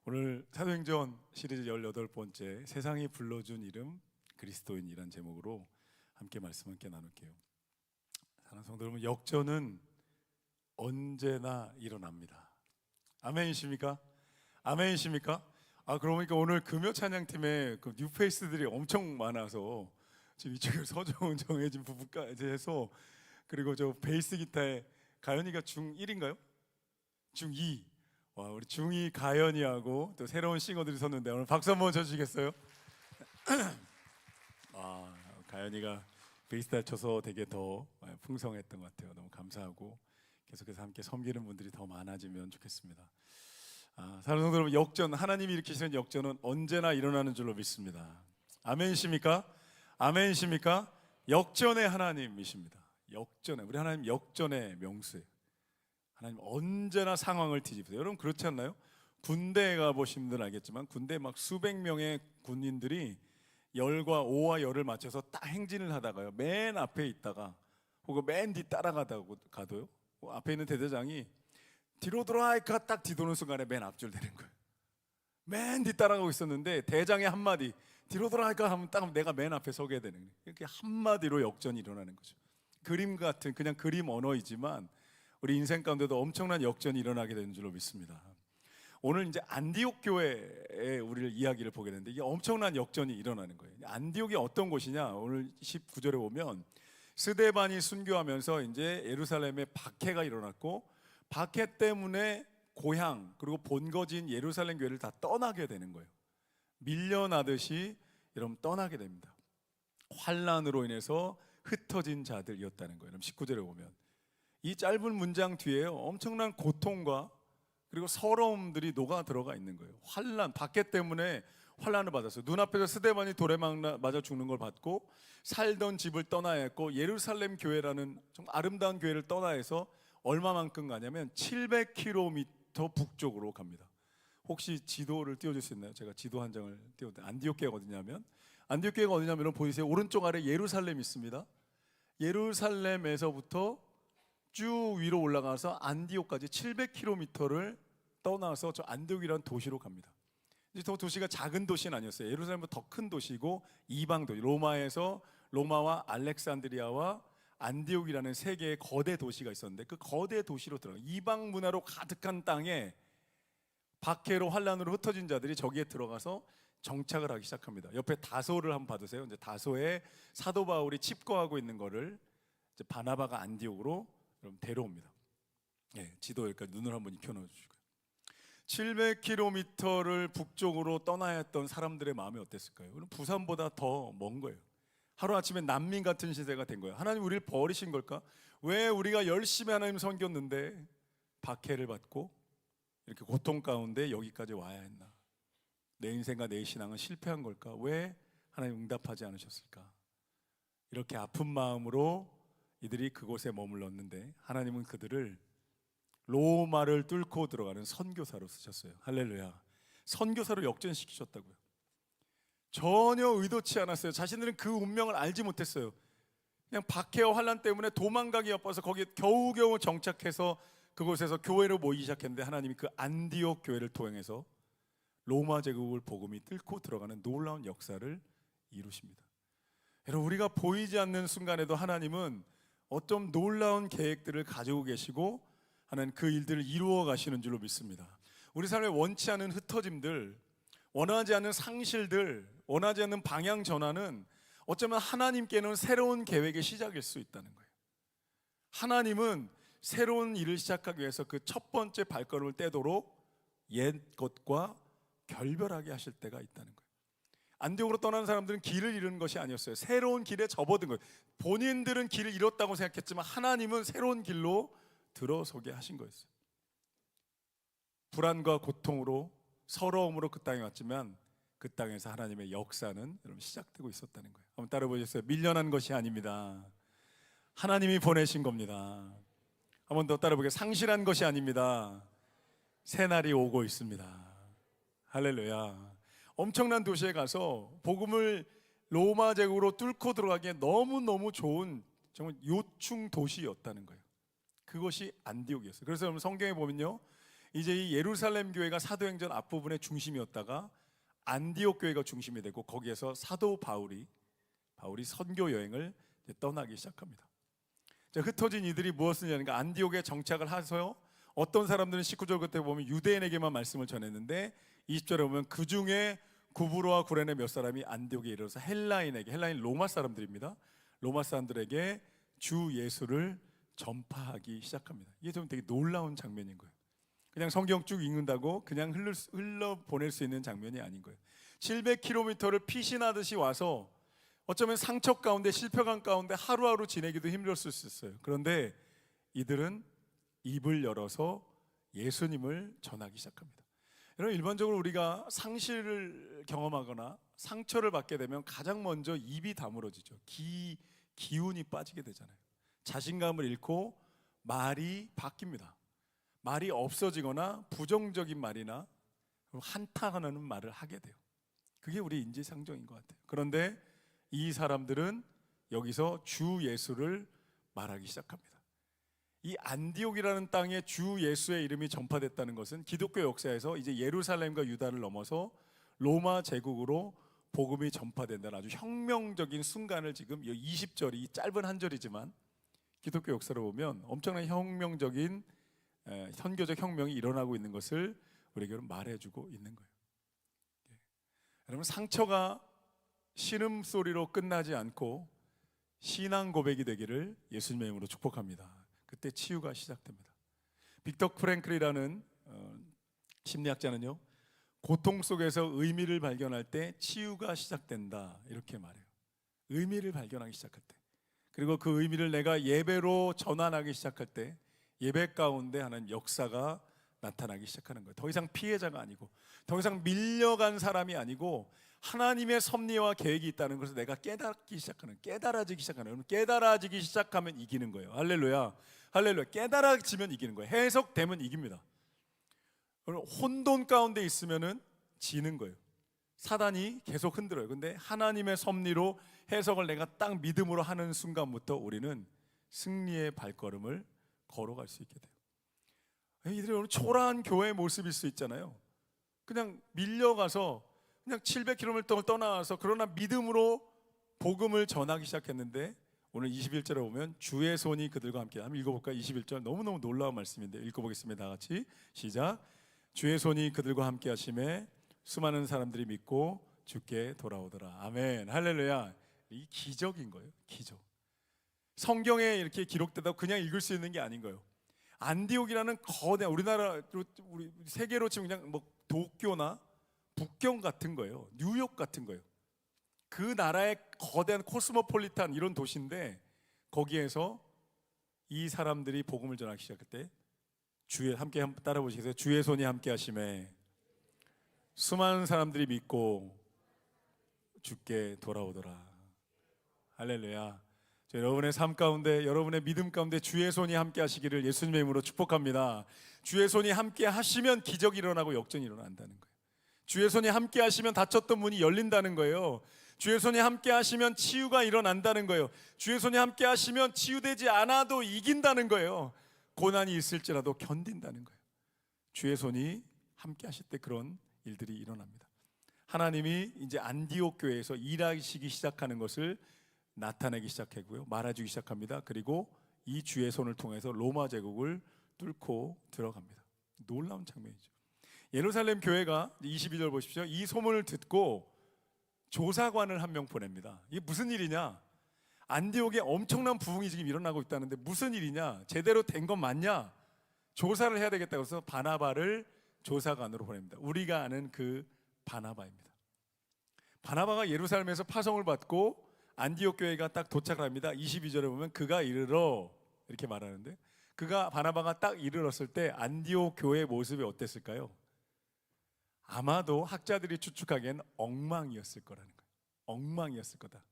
오늘 사도행전 시리즈 18번째 세상이 불러준 이름 그리스도인이란 제목으로 함께 나눌게요. 사랑하는 성도 여러분, 역전은 언제나 일어납니다. 아멘이십니까? 아멘이십니까? 그러니까 오늘 금요 찬양팀에 그 뉴페이스들이 엄청 많아서 지금 이쪽에 서정은 정혜진 부부까지 해서, 그리고 저 베이스 기타에 가연이가 중1인가요? 중2. 와, 우리 중2 가연이하고 또 새로운 싱어들이 섰는데 오늘 박수 한번 쳐주시겠어요? 가연이가 베이스를 쳐서 되게 더 풍성했던 것 같아요. 너무 감사하고 계속해서 함께 섬기는 분들이 더 많아지면 좋겠습니다. 사랑하는 성도 여러분, 역전, 하나님이 일으키시는 역전은 언제나 일어나는 줄로 믿습니다. 아멘이십니까? 아멘이십니까? 역전의 하나님이십니다. 역전의, 우리 하나님 역전의 명수예요. 하나님 언제나 상황을 뒤집으세요. 여러분 그렇지 않나요? 군대에 가보신 분들은 알겠지만 군대에 막 수백 명의 군인들이 열과 오와 열을 맞춰서 딱 행진을 하다가요, 맨 앞에 있다가 혹은 맨 뒤 따라가다가도요, 앞에 있는 대대장이 뒤로 돌아이까 딱 뒤도는 순간에 맨 앞줄 되는 거예요. 맨 뒤 따라가고 있었는데 대장의 한마디 뒤로 돌아이까 하면 딱 내가 맨 앞에 서게 되는 거예요. 이렇게 한마디로 역전이 일어나는 거죠. 그림 같은, 그냥 그림 언어이지만 우리 인생 가운데도 엄청난 역전이 일어나게 되는 줄로 믿습니다. 오늘 이제 안디옥 교회의 우리를 이야기를 보게 되는데 이게 엄청난 역전이 일어나는 거예요. 안디옥이 어떤 곳이냐? 오늘 19절에 보면 스데반이 순교하면서 이제 예루살렘에 박해가 일어났고, 박해 때문에 고향 그리고 본거지인 예루살렘 교회를 다 떠나게 되는 거예요. 밀려나듯이 여러분 떠나게 됩니다. 환난으로 인해서 흩어진 자들이었다는 거예요. 19절에 보면 이 짧은 문장 뒤에 엄청난 고통과 그리고 서러움들이 녹아 들어가 있는 거예요. 환난, 박해 때문에 환난을 받았어요. 눈앞에서 스데반이 돌에 맞아 죽는 걸 봤고, 살던 집을 떠나야 했고, 예루살렘 교회라는 좀 아름다운 교회를 떠나야 해서 얼마만큼 가냐면 700km 북쪽으로 갑니다. 혹시 지도를 띄워줄 수 있나요? 제가 지도 한 장을 띄워드릴게요. 안디옥 교회가 어디냐면 보이세요? 오른쪽 아래 예루살렘이 있습니다. 예루살렘에서부터 쭉 위로 올라가서 안디옥까지 700km를 떠나서 저 안디옥이라는 도시로 갑니다. 이제 더 도시가 작은 도시는 아니었어요. 예루살렘은 더 큰 도시고 이방 도시, 로마와 알렉산드리아와 안디옥이라는 세 개의 거대 도시가 있었는데, 그 거대 도시로 들어가 이방 문화로 가득한 땅에 박해로 환란으로 흩어진 자들이 저기에 들어가서 정착을 하기 시작합니다. 옆에 다소를 한번 봐주세요. 이제 다소에 사도 바울이 칩거하고 있는 거를 이제 바나바가 안디옥으로 그럼 데려옵니다. 지도 여기까지 눈을 한번 익혀놓아 주시고요. 700km를 북쪽으로 떠나야 했던 사람들의 마음이 어땠을까요? 부산보다 더 먼 거예요. 하루아침에 난민 같은 시대가 된 거예요. 하나님 우리를 버리신 걸까? 왜 우리가 열심히 하나님 섬겼는데 박해를 받고 이렇게 고통 가운데 여기까지 와야 했나? 내 인생과 내 신앙은 실패한 걸까? 왜 하나님 응답하지 않으셨을까? 이렇게 아픈 마음으로 이들이 그곳에 머물렀는데 하나님은 그들을 로마를 뚫고 들어가는 선교사로 쓰셨어요. 할렐루야. 선교사로 역전시키셨다고요. 전혀 의도치 않았어요. 자신들은 그 운명을 알지 못했어요. 그냥 박해와 환난 때문에 도망가기 바빠서 거기에 겨우겨우 정착해서 그곳에서 교회로 모이기 시작했는데, 하나님이 그 안디옥 교회를 통해서 로마 제국을 복음이 뚫고 들어가는 놀라운 역사를 이루십니다. 여러분, 우리가 보이지 않는 순간에도 하나님은 어떤 놀라운 계획들을 가지고 계시고 하는 그 일들을 이루어 가시는 줄로 믿습니다. 우리 삶에 원치 않은 흩어짐들, 원하지 않는 상실들, 원하지 않는 방향 전환은 어쩌면 하나님께는 새로운 계획의 시작일 수 있다는 거예요. 하나님은 새로운 일을 시작하기 위해서 그 첫 번째 발걸음을 떼도록 옛 것과 결별하게 하실 때가 있다는 거예요. 안디옥으로 떠나는 사람들은 길을 잃은 것이 아니었어요. 새로운 길에 접어든 거예요. 본인들은 길을 잃었다고 생각했지만 하나님은 새로운 길로 들어서게 하신 거였어요. 불안과 고통으로 서러움으로 그 땅에 왔지만 그 땅에서 하나님의 역사는 여러분 시작되고 있었다는 거예요. 한번 따라 보셨어요? 밀려난 것이 아닙니다. 하나님이 보내신 겁니다. 한번 더 따라 보게. 상실한 것이 아닙니다. 새날이 오고 있습니다. 할렐루야. 엄청난 도시에 가서 복음을 로마 제국으로 뚫고 들어가기에 너무너무 좋은 정말 요충 도시였다는 거예요. 그것이 안디옥이었어요. 그래서 여러분 성경에 보면요, 이제 이 예루살렘 교회가 사도행전 앞부분의 중심이었다가 안디옥 교회가 중심이 되고 거기에서 사도 바울이 선교 여행을 떠나기 시작합니다. 자, 흩어진 이들이 무엇을 하는가? 안디옥에 정착을 해서요. 어떤 사람들은 19절 그때 보면 유대인에게만 말씀을 전했는데 20절에 보면 그 중에 구브로와 구레네 몇 사람이 안디옥에 이르러서 헬라인 로마 사람들입니다. 로마 사람들에게 주 예수를 전파하기 시작합니다. 이게 좀 되게 놀라운 장면인 거예요. 그냥 성경 쭉 읽는다고 그냥 흘러 보낼 수 있는 장면이 아닌 거예요. 700km를 피신하듯이 와서 어쩌면 상처 가운데 실패감 가운데 하루하루 지내기도 힘들었을 수 있어요. 그런데 이들은 입을 열어서 예수님을 전하기 시작합니다. 여러분, 일반적으로 우리가 상실을 경험하거나 상처를 받게 되면 가장 먼저 입이 다물어지죠. 기운이 빠지게 되잖아요. 자신감을 잃고 말이 바뀝니다. 말이 없어지거나 부정적인 말이나 한탄하는 말을 하게 돼요. 그게 우리 인지상정인 것 같아요. 그런데 이 사람들은 여기서 주 예수를 말하기 시작합니다. 이 안디옥이라는 땅에 주 예수의 이름이 전파됐다는 것은 기독교 역사에서 이제 예루살렘과 유다를 넘어서 로마 제국으로 복음이 전파된다는 아주 혁명적인 순간을 지금 20절이 짧은 한 절이지만 기독교 역사를 보면 엄청난 혁명적인 선교적 혁명이 일어나고 있는 것을 우리에게 말해주고 있는 거예요. 여러분, 상처가 신음소리로 끝나지 않고 신앙 고백이 되기를 예수님의 이름으로 축복합니다. 그때 치유가 시작됩니다. 빅터 프랭클이라는 심리학자는요, 고통 속에서 의미를 발견할 때 치유가 시작된다 이렇게 말해요. 의미를 발견하기 시작할 때, 그리고 그 의미를 내가 예배로 전환하기 시작할 때 예배 가운데 하는 역사가 나타나기 시작하는 거예요. 더 이상 피해자가 아니고 더 이상 밀려간 사람이 아니고 하나님의 섭리와 계획이 있다는 것을 내가 깨닫기 시작하는, 깨달아지기 시작하는. 여러분, 깨달아지기 시작하면 이기는 거예요. 할렐루야, 할렐루야. 깨달아지면 이기는 거예요. 해석되면 이깁니다. 혼돈 가운데 있으면은 지는 거예요. 사단이 계속 흔들어요. 근데 하나님의 섭리로 해석을 내가 딱 믿음으로 하는 순간부터 우리는 승리의 발걸음을 걸어갈 수 있게 돼요. 이들이 오늘 초라한 교회의 모습일 수 있잖아요. 그냥 밀려가서 그냥 700km를 떠나와서 그러나 믿음으로 복음을 전하기 시작했는데 오늘 21절에 보면 주의 손이 그들과 함께, 한번 읽어볼까요? 21절 너무너무 놀라운 말씀인데 읽어보겠습니다. 다 같이 시작. 주의 손이 그들과 함께 하심에 수많은 사람들이 믿고 주께 돌아오더라. 아멘, 할렐루야. 이 기적인 거예요. 기적. 성경에 이렇게 기록되다고 그냥 읽을 수 있는 게 아닌 거예요. 안디옥이라는 거대한, 우리 세계로 치면 그냥 뭐 도쿄나 북경 같은 거예요. 뉴욕 같은 거예요. 그 나라의 거대한 코스모폴리탄 이런 도시인데 거기에서 이 사람들이 복음을 전하기 시작할 때 주의, 함께 한번 따라 보시겠어요? 주의 손이 함께 하심에 수많은 사람들이 믿고 주께 돌아오더라. 할렐루야. 여러분의 삶 가운데, 여러분의 믿음 가운데 주의 손이 함께 하시기를 예수님의 이름으로 축복합니다. 주의 손이 함께 하시면 기적이 일어나고 역전이 일어난다는 거예요. 주의 손이 함께 하시면 닫혔던 문이 열린다는 거예요. 주의 손이 함께 하시면 치유가 일어난다는 거예요. 주의 손이 함께 하시면 치유되지 않아도 이긴다는 거예요. 고난이 있을지라도 견딘다는 거예요. 주의 손이 함께 하실 때 그런 일들이 일어납니다. 하나님이 이제 안디옥 교회에서 일하시기 시작하는 것을 나타내기 시작하고요, 말해주기 시작합니다. 그리고 이 주의 손을 통해서 로마 제국을 뚫고 들어갑니다. 놀라운 장면이죠. 예루살렘 교회가 22절 보십시오. 이 소문을 듣고 조사관을 한 명 보냅니다. 이게 무슨 일이냐? 안디옥에 엄청난 부흥이 지금 일어나고 있다는데 무슨 일이냐? 제대로 된 건 맞냐? 조사를 해야 되겠다고 해서 바나바를 조사관으로 보냅니다. 우리가 아는 그 바나바입니다. 바나바가 예루살렘에서 파송을 받고 안디옥 교회가 딱 도착을 합니다. 22절에 보면 그가 이르러 이렇게 말하는데, 바나바가 딱 이르렀을 때 안디옥 교회의 모습이 어땠을까요? 아마도 학자들이 추측하기엔 엉망이었을 거라는 거예요. 엉망이었을 거다.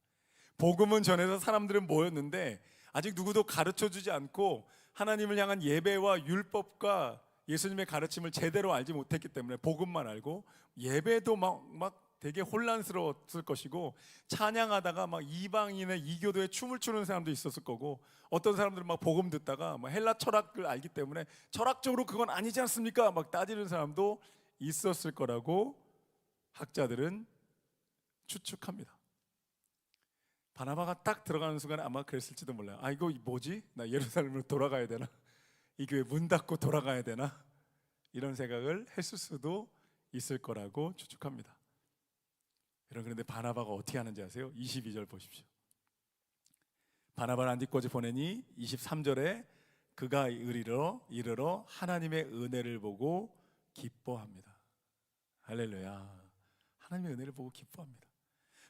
복음은 전해서 사람들은 모였는데 아직 누구도 가르쳐주지 않고 하나님을 향한 예배와 율법과 예수님의 가르침을 제대로 알지 못했기 때문에 복음만 알고 예배도 막 되게 혼란스러웠을 것이고, 찬양하다가 막 이방인의 이교도에 춤을 추는 사람도 있었을 거고, 어떤 사람들은 막 복음 듣다가 막 헬라 철학을 알기 때문에 철학적으로 그건 아니지 않습니까? 막 따지는 사람도 있었을 거라고 학자들은 추측합니다. 바나바가 딱 들어가는 순간에 아마 그랬을지도 몰라요. 아, 이거 뭐지? 나 예루살렘으로 돌아가야 되나? 이 교회 문 닫고 돌아가야 되나? 이런 생각을 했을 수도 있을 거라고 추측합니다. 여러분, 그런데 바나바가 어떻게 하는지 아세요? 22절 보십시오. 바나바를 안디꼬지 보내니 23절에 그가 이르러 하나님의 은혜를 보고 기뻐합니다. 할렐루야. 하나님의 은혜를 보고 기뻐합니다.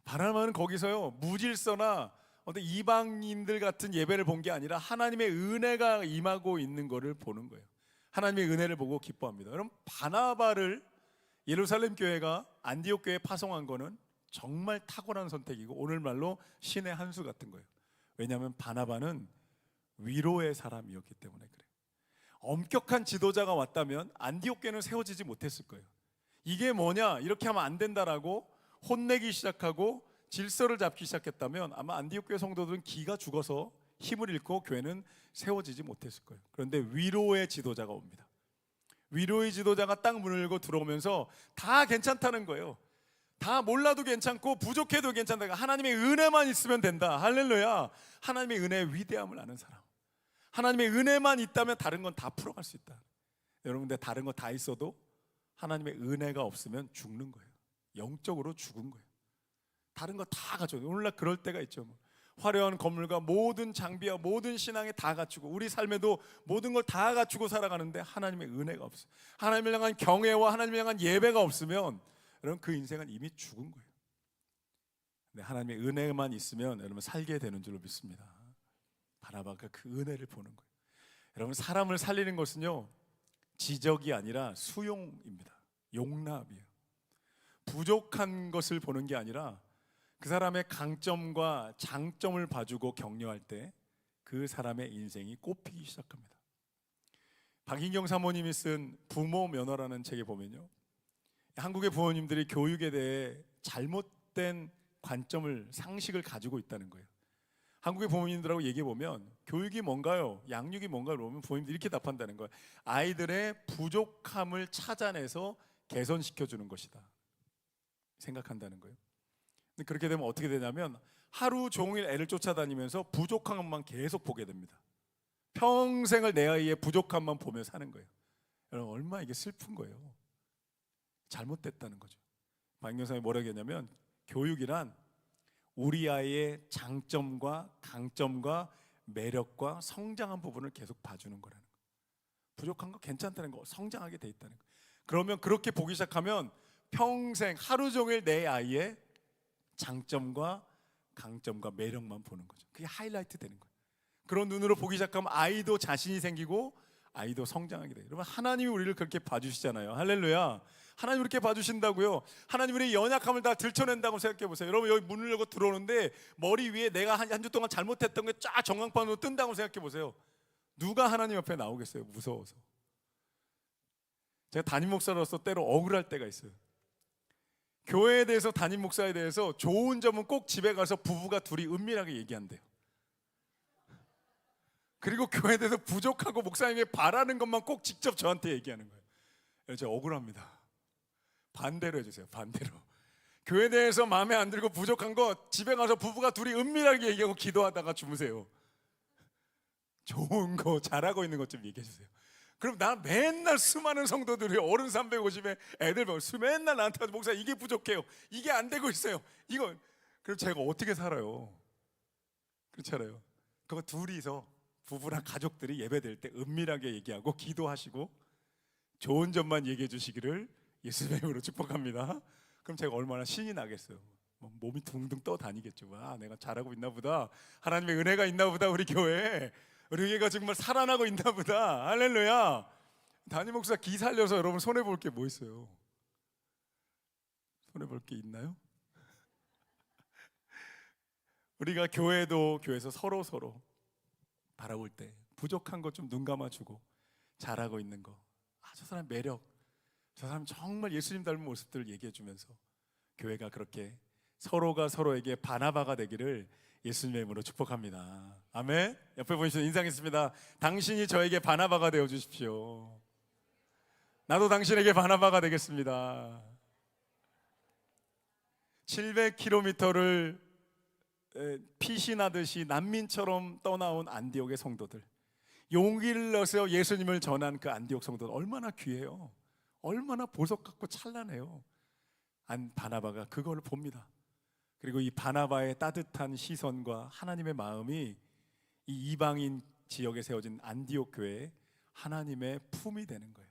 바나바는 거기서요, 무질서나 어떤 이방인들 같은 예배를 본 게 아니라 하나님의 은혜가 임하고 있는 것을 보는 거예요. 하나님의 은혜를 보고 기뻐합니다. 여러분, 바나바를 예루살렘 교회가 안디옥 교회에 파송한 거는 정말 탁월한 선택이고 오늘 말로 신의 한 수 같은 거예요. 왜냐하면 바나바는 위로의 사람이었기 때문에 그래요. 엄격한 지도자가 왔다면 안디옥 교회는 세워지지 못했을 거예요. 이게 뭐냐, 이렇게 하면 안 된다라고 혼내기 시작하고 질서를 잡기 시작했다면 아마 안디옥 교회 성도들은 기가 죽어서 힘을 잃고 교회는 세워지지 못했을 거예요. 그런데 위로의 지도자가 옵니다. 위로의 지도자가 딱 문을 열고 들어오면서 다 괜찮다는 거예요. 다 몰라도 괜찮고 부족해도 괜찮다. 하나님의 은혜만 있으면 된다. 할렐루야. 하나님의 은혜의 위대함을 아는 사람. 하나님의 은혜만 있다면 다른 건 다 풀어갈 수 있다. 여러분, 근데 다른 거 다 있어도 하나님의 은혜가 없으면 죽는 거예요. 영적으로 죽은 거예요. 다른 거 다 가져요. 오늘날 그럴 때가 있죠. 화려한 건물과 모든 장비와 모든 신앙에 다 갖추고 우리 삶에도 모든 걸 다 갖추고 살아가는데 하나님의 은혜가 없어요. 하나님을 향한 경외와 하나님을 향한 예배가 없으면 여러분, 그 인생은 이미 죽은 거예요. 근데 하나님의 은혜만 있으면 여러분 살게 되는 줄로 믿습니다. 바나바가 그 은혜를 보는 거예요. 여러분, 사람을 살리는 것은요, 지적이 아니라 수용입니다. 용납이에요. 부족한 것을 보는 게 아니라 그 사람의 강점과 장점을 봐주고 격려할 때 그 사람의 인생이 꽃피기 시작합니다. 박인경 사모님이 쓴 부모 면허라는 책에 보면요, 한국의 부모님들이 교육에 대해 잘못된 관점을, 상식을 가지고 있다는 거예요. 한국의 부모님들하고 얘기해 보면 교육이 뭔가요? 양육이 뭔가요? 그러면 부모님들이 이렇게 답한다는 거예요. 아이들의 부족함을 찾아내서 개선시켜 주는 것이다 생각한다는 거예요. 근데 그렇게 되면 어떻게 되냐면 하루 종일 애를 쫓아다니면서 부족한 것만 계속 보게 됩니다. 평생을 내 아이의 부족함만 보며 사는 거예요. 여러분, 얼마나 이게 슬픈 거예요. 잘못됐다는 거죠. 박인경 뭐라고 했냐면 교육이란 우리 아이의 장점과 강점과 매력과 성장한 부분을 계속 봐주는 거라는 거예요. 부족한 거 괜찮다는 거, 성장하게 돼 있다는 거예요. 그러면 그렇게 보기 시작하면 평생 하루 종일 내 아이의 장점과 강점과 매력만 보는 거죠. 그게 하이라이트 되는 거예요. 그런 눈으로 보기 시작하면 아이도 자신이 생기고 아이도 성장하게 돼요. 여러분, 하나님이 우리를 그렇게 봐주시잖아요. 할렐루야. 하나님 그렇게 봐주신다고요. 하나님 우리의 연약함을 다 들춰낸다고 생각해 보세요. 여러분, 여기 문을 열고 들어오는데 머리 위에 내가 한 주 동안 잘못했던 게 쫙 전광판으로 뜬다고 생각해 보세요. 누가 하나님 옆에 나오겠어요? 무서워서. 제가 담임 목사로서 때로 억울할 때가 있어요. 교회에 대해서, 담임 목사에 대해서 좋은 점은 꼭 집에 가서 부부가 둘이 은밀하게 얘기한대요. 그리고 교회에 대해서 부족하고 목사님이 바라는 것만 꼭 직접 저한테 얘기하는 거예요. 제가 억울합니다. 반대로 해주세요. 반대로. 교회에 대해서 마음에 안 들고 부족한 거 집에 가서 부부가 둘이 은밀하게 얘기하고 기도하다가 주무세요. 좋은 거, 잘하고 있는 것 좀 얘기해 주세요. 그럼 나 맨날 수많은 성도들이 어른 350에 애들 보고 맨날 나한테 가서 목사 이게 부족해요, 이게 안 되고 있어요, 이거. 그럼 제가 어떻게 살아요? 그렇잖아요. 그거 둘이서 부부랑 가족들이 예배될 때 은밀하게 얘기하고 기도하시고 좋은 점만 얘기해 주시기를 예수님의 이름으로 축복합니다. 그럼 제가 얼마나 신이 나겠어요. 몸이 둥둥 떠 다니겠죠. 와, 내가 잘하고 있나 보다, 하나님의 은혜가 있나 보다, 우리 교회에 우리 교회가 정말 살아나고 있나 보다. 할렐루야. 담임 목사 기 살려서 여러분 손해볼 게 뭐 있어요? 손해볼 게 있나요? 우리가 교회에서 서로 바라볼 때 부족한 것 좀 눈 감아주고 잘하고 있는 거, 저 사람 매력, 저 사람 정말 예수님 닮은 모습들을 얘기해 주면서 교회가 그렇게 서로가 서로에게 바나바가 되기를 예수님의 이름으로 축복합니다. 아멘. 옆에 보시면 인상했습니다. 당신이 저에게 바나바가 되어 주십시오. 나도 당신에게 바나바가 되겠습니다. 700km를 피신하듯이 난민처럼 떠나온 안디옥의 성도들, 용기를 내서 예수님을 전한 그 안디옥 성도들 얼마나 귀해요. 얼마나 보석 같고 찬란해요. 바나바가 그걸 봅니다. 그리고 이 바나바의 따뜻한 시선과 하나님의 마음이 이 이방인 지역에 세워진 안디옥 교회에 하나님의 품이 되는 거예요.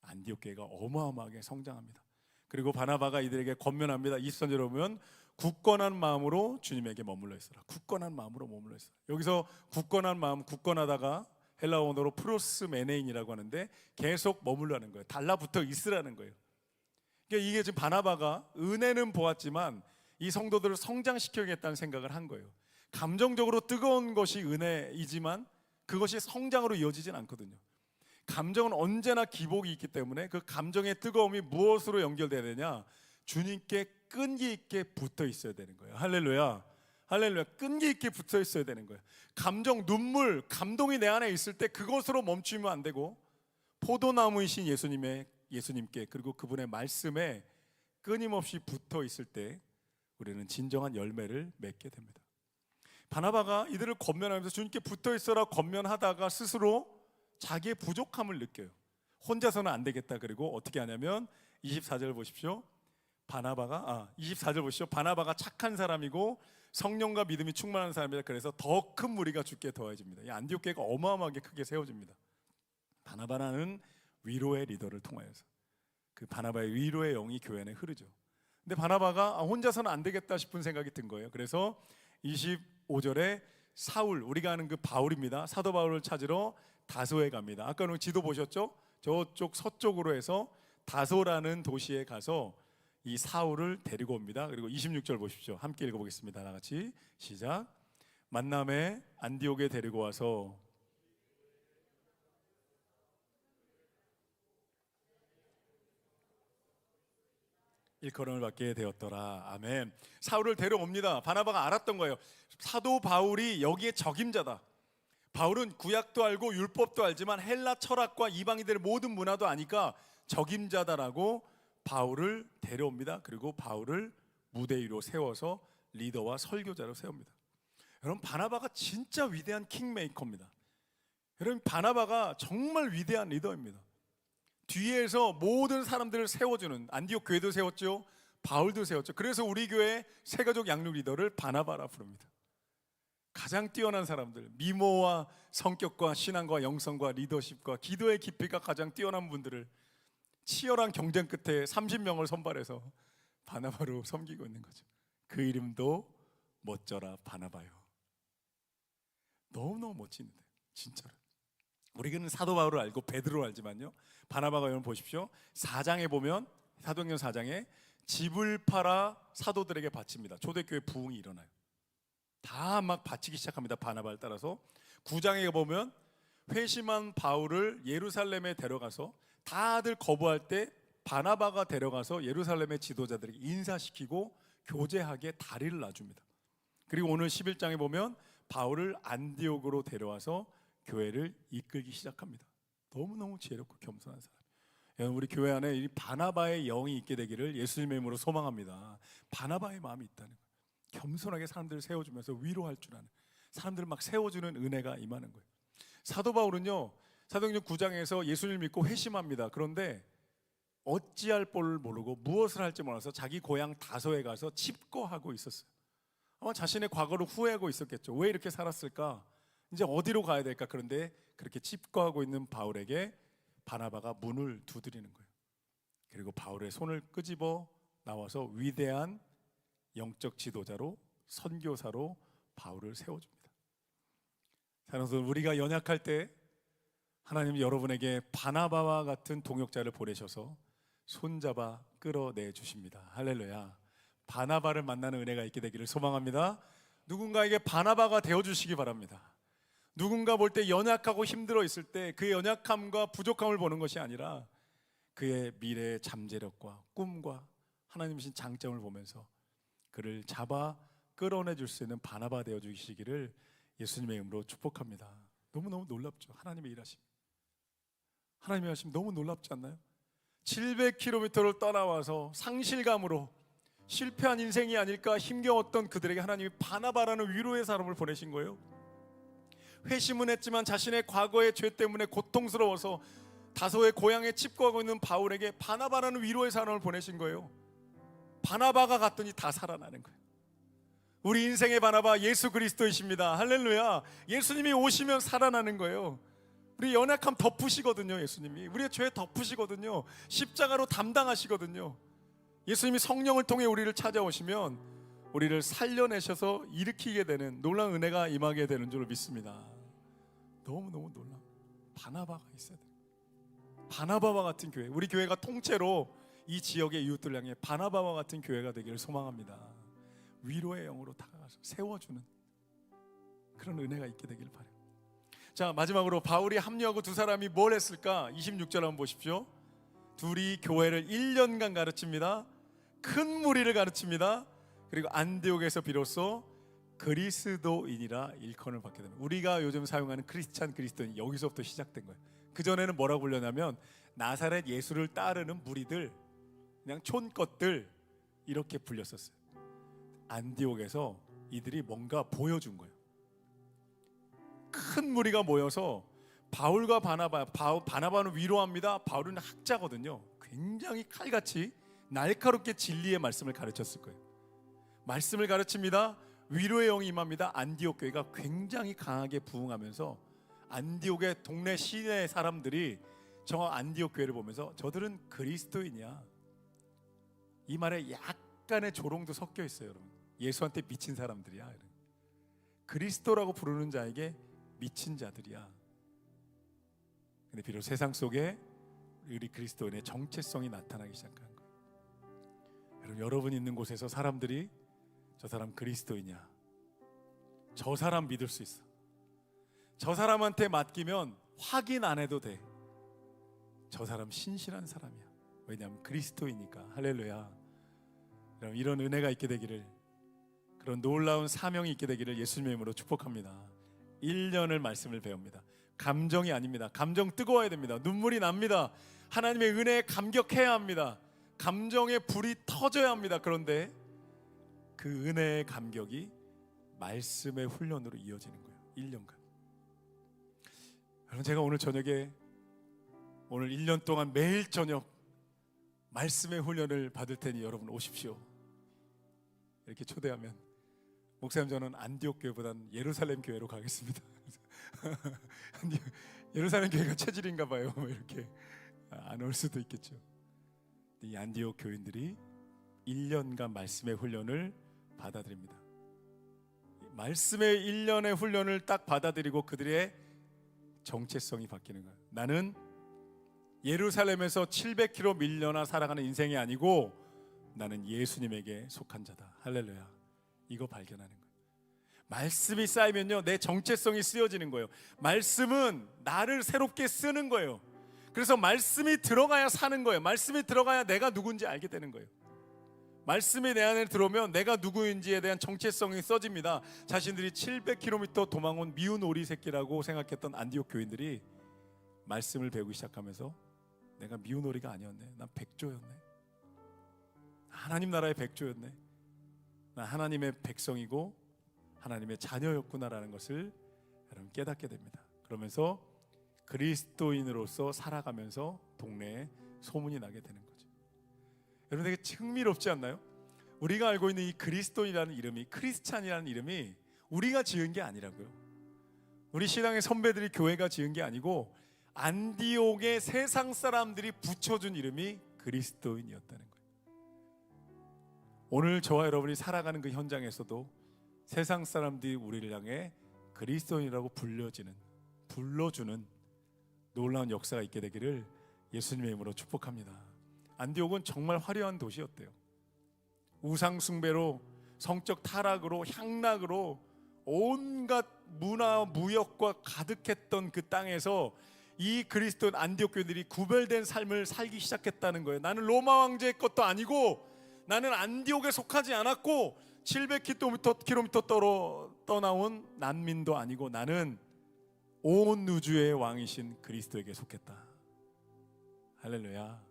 안디옥 교회가 어마어마하게 성장합니다. 그리고 바나바가 이들에게 권면합니다. 20절에 보면 굳건한 마음으로 주님에게 머물러 있어라. 굳건한 마음으로 머물러 있어라. 여기서 굳건한 마음, 굳건하다가 헬라어 원어로 프로스메네인이라고 하는데 계속 머물라는 거예요. 달라붙어 있으라는 거예요. 그러니까 이게 지금 바나바가 은혜는 보았지만 이 성도들을 성장시켜야겠다는 생각을 한 거예요. 감정적으로 뜨거운 것이 은혜이지만 그것이 성장으로 이어지진 않거든요. 감정은 언제나 기복이 있기 때문에 그 감정의 뜨거움이 무엇으로 연결돼야 되냐? 주님께 끈기 있게 붙어 있어야 되는 거예요. 할렐루야. 할렐루야. 끈기 있게 붙어 있어야 되는 거예요. 감정, 눈물, 감동이 내 안에 있을 때 그것으로 멈추면 안 되고 포도나무이신 예수님께 그리고 그분의 말씀에 끊임없이 붙어 있을 때 우리는 진정한 열매를 맺게 됩니다. 바나바가 이들을 권면하면서 주님께 붙어 있어라 권면하다가 스스로 자기의 부족함을 느껴요. 혼자서는 안 되겠다. 그리고 어떻게 하냐면 24절 보십시오. 24절 보시죠. 바나바가 착한 사람이고 성령과 믿음이 충만한 사람이다. 그래서 더 큰 무리가 주께 더해집니다. 이 안디옥 교회가 어마어마하게 크게 세워집니다. 바나바라는 위로의 리더를 통하여서 그 바나바의 위로의 영이 교회 안에 흐르죠. 근데 바나바가 혼자서는 안 되겠다 싶은 생각이 든 거예요. 그래서 25절에 사울, 우리가 아는 그 바울입니다. 사도 바울을 찾으러 다소에 갑니다. 아까 지도 보셨죠? 저쪽 서쪽으로 해서 다소라는 도시에 가서 이 사울을 데리고 옵니다. 그리고 26절 보십시오. 함께 읽어보겠습니다. 다 같이 시작. 만남에 안디옥에 데리고 와서 일컬음을 받게 되었더라. 아멘. 사울을 데려옵니다. 바나바가 알았던 거예요. 사도 바울이 여기에 적임자다. 바울은 구약도 알고 율법도 알지만 헬라 철학과 이방인들의 모든 문화도 아니까 적임자다라고 바울을 데려옵니다. 그리고 바울을 무대 위로 세워서 리더와 설교자로 세웁니다. 여러분, 바나바가 진짜 위대한 킹메이커입니다. 여러분, 바나바가 정말 위대한 리더입니다. 뒤에서 모든 사람들을 세워주는, 안디옥 교회도 세웠죠. 바울도 세웠죠. 그래서 우리 교회 세가족 양육 리더를 바나바라 부릅니다. 가장 뛰어난 사람들, 미모와 성격과 신앙과 영성과 리더십과 기도의 깊이가 가장 뛰어난 분들을 치열한 경쟁 끝에 30명을 선발해서 바나바로 섬기고 있는 거죠. 그 이름도 멋져라 바나바요. 너무너무 멋진데 진짜로. 우리는 사도 바울을 알고 베드로를 알지만요, 바나바가 여러분 보십시오. 4장에 보면, 사도행전 4장에 집을 팔아 사도들에게 바칩니다. 초대교회 부흥이 일어나요. 다 막 바치기 시작합니다. 바나바를 따라서. 9장에 보면 회심한 바울을 예루살렘에 데려가서 다들 거부할 때 바나바가 데려가서 예루살렘의 지도자들에게 인사시키고 교제하게 다리를 놔줍니다. 그리고 오늘 11장에 보면 바울을 안디옥으로 데려와서 교회를 이끌기 시작합니다. 너무너무 지혜롭고 겸손한 사람. 여러분, 우리 교회 안에 이 바나바의 영이 있게 되기를 예수님의 이름으로 소망합니다. 바나바의 마음이 있다는 거예요. 겸손하게 사람들을 세워주면서 위로할 줄 아는, 사람들을 막 세워주는 은혜가 임하는 거예요. 사도 바울은요, 사도행전 9장에서 예수님을 믿고 회심합니다. 그런데 어찌할 바를 모르고 무엇을 할지 몰라서 자기 고향 다소에 가서 칩거하고 있었어요. 아마 자신의 과거를 후회하고 있었겠죠. 왜 이렇게 살았을까? 이제 어디로 가야 될까? 그런데 그렇게 칩거하고 있는 바울에게 바나바가 문을 두드리는 거예요. 그리고 바울의 손을 끄집어 나와서 위대한 영적 지도자로, 선교사로 바울을 세워줍니다. 사랑하는 여러분, 우리가 연약할 때 하나님은 여러분에게 바나바와 같은 동역자를 보내셔서 손잡아 끌어내 주십니다. 할렐루야. 바나바를 만나는 은혜가 있게 되기를 소망합니다. 누군가에게 바나바가 되어주시기 바랍니다. 누군가 볼 때 연약하고 힘들어 있을 때 그의 연약함과 부족함을 보는 것이 아니라 그의 미래의 잠재력과 꿈과 하나님이신 장점을 보면서 그를 잡아 끌어내 줄 수 있는 바나바 되어 주시기를 예수님의 이름으로 축복합니다. 너무너무 놀랍죠. 하나님의 일하심, 하나님의 일하심 너무 놀랍지 않나요? 700km를 떠나와서 상실감으로 실패한 인생이 아닐까 힘겨웠던 그들에게 하나님이 바나바라는 위로의 사람을 보내신 거예요. 회심은 했지만 자신의 과거의 죄 때문에 고통스러워서 다소의 고향에 칩거하고 있는 바울에게 바나바라는 위로의 사람을 보내신 거예요. 바나바가 갔더니 다 살아나는 거예요. 우리 인생의 바나바 예수 그리스도이십니다. 할렐루야. 예수님이 오시면 살아나는 거예요. 우리 연약함 덮으시거든요. 예수님이 우리의 죄 덮으시거든요. 십자가로 담당하시거든요. 예수님이 성령을 통해 우리를 찾아오시면 우리를 살려내셔서 일으키게 되는 놀라운 은혜가 임하게 되는 줄 믿습니다. 너무너무 놀라워. 바나바가 있어야 돼요. 바나바와 같은 교회, 우리 교회가 통째로 이 지역의 이웃들 향해 바나바와 같은 교회가 되기를 소망합니다. 위로의 영으로 다가가서 세워주는 그런 은혜가 있게 되길 바라요. 자, 마지막으로 바울이 합류하고 두 사람이 뭘 했을까? 26절 한번 보십시오. 둘이 교회를 1년간 가르칩니다. 큰 무리를 가르칩니다. 그리고 안디옥에서 비로소 그리스도인이라 일컬음을 받게 됩니다. 우리가 요즘 사용하는 크리스찬, 그리스도인, 여기서부터 시작된 거예요. 그전에는 뭐라고 불렸냐면 나사렛 예수를 따르는 무리들, 그냥 촌것들 이렇게 불렸었어요. 안디옥에서 이들이 뭔가 보여준 거예요. 큰 무리가 모여서 바울과 바나바는 위로합니다. 바울은 학자거든요. 굉장히 칼같이 날카롭게 진리의 말씀을 가르쳤을 거예요. 말씀을 가르칩니다. 위로의 영이 임합니다. 안디옥 교회가 굉장히 강하게 부흥하면서 안디옥의 동네 시내 사람들이 저 안디옥 교회를 보면서 저들은 그리스도인이야, 이 말에 약간의 조롱도 섞여 있어요. 여러분, 예수한테 미친 사람들이야. 그리스도라고 부르는 자에게 미친 자들이야. 근데 비록 세상 속에 우리 그리스도인의 정체성이 나타나기 시작한 거예요. 여러분 있는 곳에서 사람들이 저 사람 그리스도이냐, 저 사람 믿을 수 있어, 저 사람한테 맡기면 확인 안 해도 돼, 저 사람 신실한 사람이야. 왜냐하면 그리스도이니까. 할렐루야. 여러분, 이런 은혜가 있게 되기를, 그런 놀라운 사명이 있게 되기를 예수님의 이름으로 축복합니다. 1년을 말씀을 배웁니다. 감정이 아닙니다. 감정 뜨거워야 됩니다. 눈물이 납니다. 하나님의 은혜에 감격해야 합니다. 감정의 불이 터져야 합니다. 그런데 그 은혜의 감격이 말씀의 훈련으로 이어지는 거예요. 1년간. 여러분, 제가 오늘 저녁에 오늘 1년 동안 매일 저녁 말씀의 훈련을 받을 테니 여러분 오십시오. 이렇게 초대하면 목사님, 저는 안디옥 교회보다는 예루살렘 교회로 가겠습니다. 예루살렘 교회가 체질인가 봐요. 이렇게 안 올 수도 있겠죠. 이 안디옥 교인들이 1년간 말씀의 훈련을 받아들입니다. 말씀의 1년의 훈련을 딱 받아들이고 그들의 정체성이 바뀌는 거예요. 나는 예루살렘에서 700km 밀려나 살아가는 인생이 아니고 나는 예수님에게 속한 자다. 할렐루야. 이거 발견하는 거예요. 말씀이 쌓이면요, 내 정체성이 쓰여지는 거예요. 말씀은 나를 새롭게 쓰는 거예요. 그래서 말씀이 들어가야 사는 거예요. 말씀이 들어가야 내가 누군지 알게 되는 거예요. 말씀이 내 안에 들어오면 내가 누구인지에 대한 정체성이 써집니다. 자신들이 700km 도망온 미운 오리 새끼라고 생각했던 안디옥 교인들이 말씀을 배우기 시작하면서 내가 미운 오리가 아니었네, 난 백조였네, 하나님 나라의 백조였네, 난 하나님의 백성이고 하나님의 자녀였구나라는 것을 여러분 깨닫게 됩니다. 그러면서 그리스도인으로서 살아가면서 동네에 소문이 나게 되는 거죠. 여러분, 되게 흥미롭지 않나요? 우리가 알고 있는 이 그리스도인이라는 이름이, 크리스찬이라는 이름이 우리가 지은 게 아니라고요. 우리 신앙의 선배들이 교회가 지은 게 아니고 안디옥의 세상 사람들이 붙여준 이름이 그리스도인이었다는 거예요. 오늘 저와 여러분이 살아가는 그 현장에서도 세상 사람들이 우리를 향해 그리스도인이라고 불러주는 놀라운 역사가 있게 되기를 예수님의 이름으로 축복합니다. 안디옥은 정말 화려한 도시였대요. 우상 숭배로, 성적 타락으로, 향락으로 온갖 문화 무역과 가득했던 그 땅에서 이 그리스도인 안디옥 교인들이 구별된 삶을 살기 시작했다는 거예요. 나는 로마 황제의 것도 아니고 나는 안디옥에 속하지 않았고 700km 떠나온 난민도 아니고 나는 온 우주의 왕이신 그리스도에게 속했다. 할렐루야.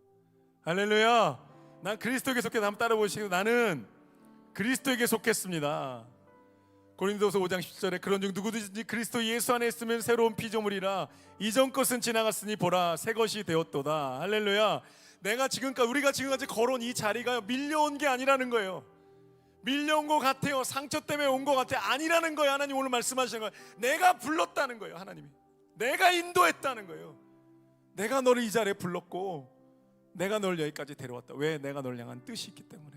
할렐루야. 난 그리스도에게 속했다. 한번 따라 보시고, 나는 그리스도에게 속했습니다. 고린도서 5장 10절에 그런즉 누구든지 그리스도 예수 안에 있으면 새로운 피조물이라 이전 것은 지나갔으니 보라 새 것이 되었도다. 할렐루야. 우리가 지금까지 걸어온 이 자리가 밀려온 게 아니라는 거예요. 밀려온 것 같아요. 상처 때문에 온 것 같아. 아니라는 거예요. 하나님 오늘 말씀하시는 거예요. 내가 불렀다는 거예요. 하나님이 내가 인도했다는 거예요. 내가 너를 이 자리에 불렀고 내가 널 여기까지 데려왔다. 왜? 내가 널 향한 뜻이 있기 때문에.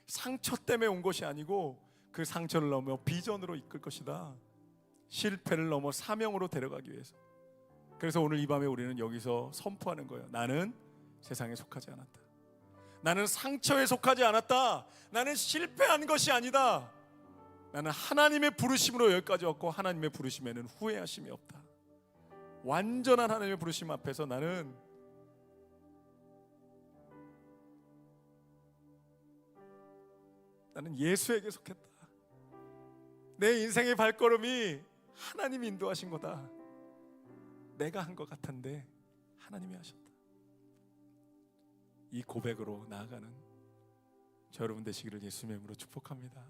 상처 때문에 온 것이 아니고 그 상처를 넘어 비전으로 이끌 것이다. 실패를 넘어 사명으로 데려가기 위해서. 그래서 오늘 이 밤에 우리는 여기서 선포하는 거예요. 나는 세상에 속하지 않았다. 나는 상처에 속하지 않았다. 나는 실패한 것이 아니다. 나는 하나님의 부르심으로 여기까지 왔고 하나님의 부르심에는 후회하심이 없다. 완전한 하나님의 부르심 앞에서 나는 예수에게 속했다. 내 인생의 발걸음이 하나님이 인도하신 거다. 내가 한 것 같은데 하나님이 하셨다. 이 고백으로 나아가는 저 여러분 되시기를 예수님의 이름으로 축복합니다.